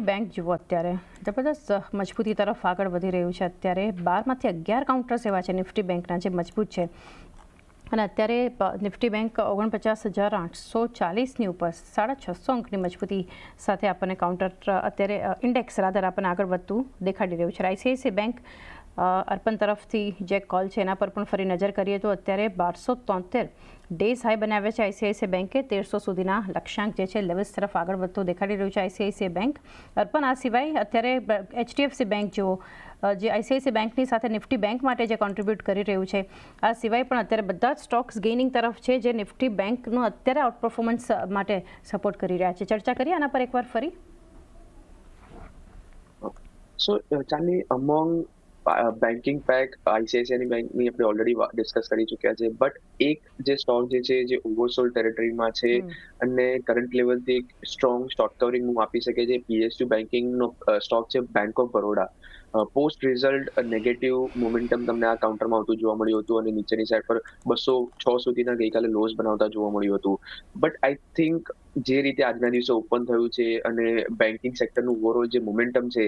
Nifty bank જુઓ અત્યારે જબરદસ્ત મજબૂતી તરફ આગળ વધી રહ્યું છે. અત્યારે 12માંથી 11 કાઉન્ટર્સ એવા છે નિફ્ટી બેંકના જે મજબૂત છે અને અત્યારે નિફ્ટી બેંક 49,840ની ઉપર 650 અંકની મજબૂતી સાથે આપણને કાઉન્ટર અત્યારે ઇન્ડેક્સ રાધર આપણને આગળ વધતું દેખાડી રહ્યું છે. આઈસીઆઈસીઆઈ બેંક અર્પણ તરફથી જે કોલ છે એના પર પણ ફરી નજર કરીએ તો અત્યારે 1273 ડેઝ હાઈ બનાવ્યા છે આઈસીઆઈસીઆઈ બેંકે. 1300 સુધીના લક્ષ્યાંક જે છે લેવલ્સ તરફ આગળ વધતું દેખાડી રહ્યું છે આઈસીઆઈસીઆઈ બેંક. અર્પણ આ સિવાય અત્યારે એચડીએફસી બેંક જેવો જે આઈસીઆઈસીઆઈ બેંકની સાથે નિફ્ટી બેંક માટે જે કોન્ટ્રીબ્યુટ કરી રહ્યું છે આ સિવાય પણ અત્યારે બધા જ સ્ટોક્સ ગેઇનિંગ તરફ છે જે નિફ્ટી બેંકનું અત્યારે આઉટ પરફોર્મન્સ માટે સપોર્ટ કરી રહ્યા છે. ચર્ચા કરીએ આના પર એકવાર ફરી. સો ચાલી અમોંગ બેન્કિંગ પેક આઈસીઆઈસીઆઈ બેંકની આપણે ઓલરેડી ડિસ્કસ કરી ચૂક્યા છે, બટ એક જે સ્ટોક જે છે જે ઓવરસોલ્ડ ટેરેટરીમાં છે અને કરંટ લેવલથી એક સ્ટ્રોંગ સ્ટોક કવરિંગ મૂવ આપી શકે છે પીએસયુ બેન્કિંગનો સ્ટોક છે bank of Baroda. Post result negative momentum તમને આ કાઉન્ટરમાં આવતું જોવા મળ્યું હતું અને નીચેની સાઈડ પર 206 સુધીના ગઈકાલે લોસ બનાવતા જોવા મળ્યું હતું. બટ આઈ થિંક જે રીતે આજના દિવસે ઓપન થયું છે અને બેન્કિંગ સેક્ટરનું ઓવરઓલ જે મોમેન્ટમ છે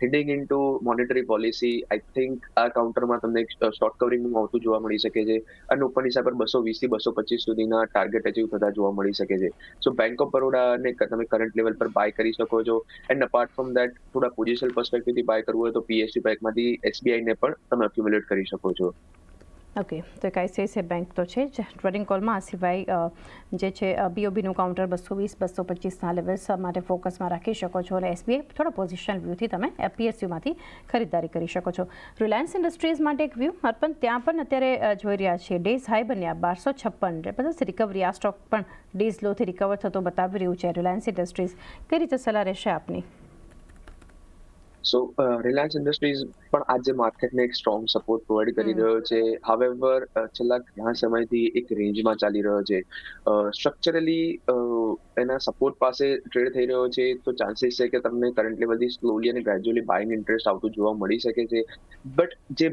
heading into monetary policy, I think આ કાઉન્ટરમાં તમને શોર્ટ કવરિંગનું આવતું જોવા મળી શકે છે અને ઉપર હિસાબ પર 220 થી 225 સુધીના ટાર્ગેટ અચીવ થતા જોવા મળી શકે છે. સો બેંક ઓફ બરોડાને તમે કરંટ લેવલ પર બાય કરી શકો છો. એન્ડ અપાર્ટ ફ્રોમ દેટ થોડા પોઝિશનલ પર્સપેક્ટિવથી બાય કરવું હોય તો પીએસયુ બેંકમાંથી એસબીઆઈને પણ તમે એક્યુમ્યુલેટ કરી શકો છો. ઓકે, તો એક આઈસીઆઈસીઆઈ બેંક તો છે જ ટ્રેડિંગ કોલમાં. આ સિવાય જે છે બીઓબીનું કાઉન્ટર 220-225ના લેવલ્સ માટે ફોકસમાં રાખી શકો છો અને એસબીઆઈ થોડા પોઝિશનલ વ્યૂથી તમે પીએસયુમાંથી ખરીદદારી કરી શકો છો. રિલાયન્સ ઇન્ડસ્ટ્રીઝ માટે એક વ્યૂ અર્પણ ત્યાં પણ અત્યારે જોઈ રહ્યા છીએ ડેઝ હાઈ બન્યા 1256 બસ રિકવરી. આ સ્ટોક પણ ડેઝ લોથી રિકવર થતો બતાવી રહ્યું છે. રિલાયન્સ ઇન્ડસ્ટ્રીઝ કઈ રીતે સલાહ રહેશે આપની? સો રિલાયન્સ ઇન્ડસ્ટ્રીઝ પણ આજે માર્કેટને એક સ્ટ્રોંગ સપોર્ટ પ્રોવાઈડ કરી રહ્યો છે. હાવેવર છેલ્લા ઘણા સમયથી એક રેન્જમાં ચાલી રહ્યો છે. સ્ટ્રક્ચરલી એના સપોર્ટ પાસે ટ્રેડ થઈ રહ્યો છે તો ચાન્સીસ છે કે તમને કરંટ લેવલથી સ્લોલી અને ગ્રેજ્યુઅલી બાઇંગ ઇન્ટરેસ્ટ આવતું જોવા મળી શકે છે. બટ જે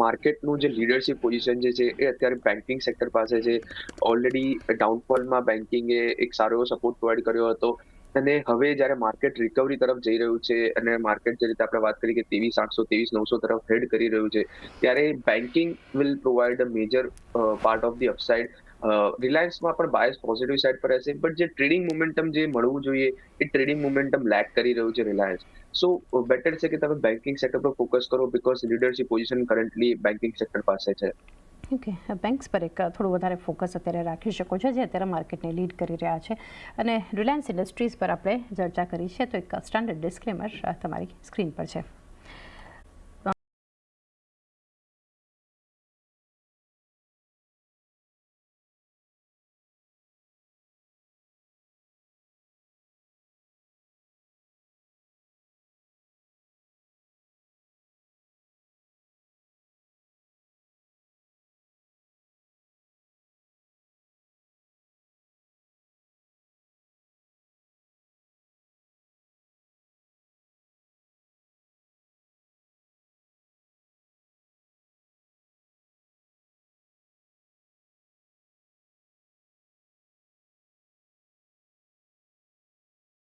માર્કેટનું જે લીડરશિપ પોઝિશન જે છે એ અત્યારે બેન્કિંગ સેક્ટર પાસે છે. ઓલરેડી ડાઉનફોલમાં બેન્કિંગે એક સારો એવો સપોર્ટ પ્રોવાઈડ કર્યો હતો અને હવે જ્યારે માર્કેટ રિકવરી તરફ જઈ રહ્યું છે અને માર્કેટ જે રીતે આપણે વાત કરી કે 23,800 23,900 તરફ હેડ કરી રહ્યું છે ત્યારે banking will provide a major part of the upside. રિલાયન્સમાં પણ બાયસ પોઝિટિવ સાઇડ પર રહેશે, બટ જે ટ્રેડિંગ મોમેન્ટમ જે મળવું જોઈએ એ ટ્રેડિંગ મોમેન્ટમ લેક કરી રહ્યું છે રિલાયન્સ. સો બેટર છે કે તમે બેન્કિંગ સેક્ટર પર ફોકસ કરો because leadership position currently banking sector પાસે છે. ઓકે, બેંક્સ પર એક થોડું વધારે ફોકસ અત્યારે રાખી શકો છો જે અત્યારે માર્કેટને લીડ કરી રહ્યા છે. અને રિલાયન્સ ઇન્ડસ્ટ્રીઝ પર આપણે ચર્ચા કરી છે તો એક સ્ટાન્ડર્ડ ડિસ્ક્લેમર તમારી સ્ક્રીન પર છે.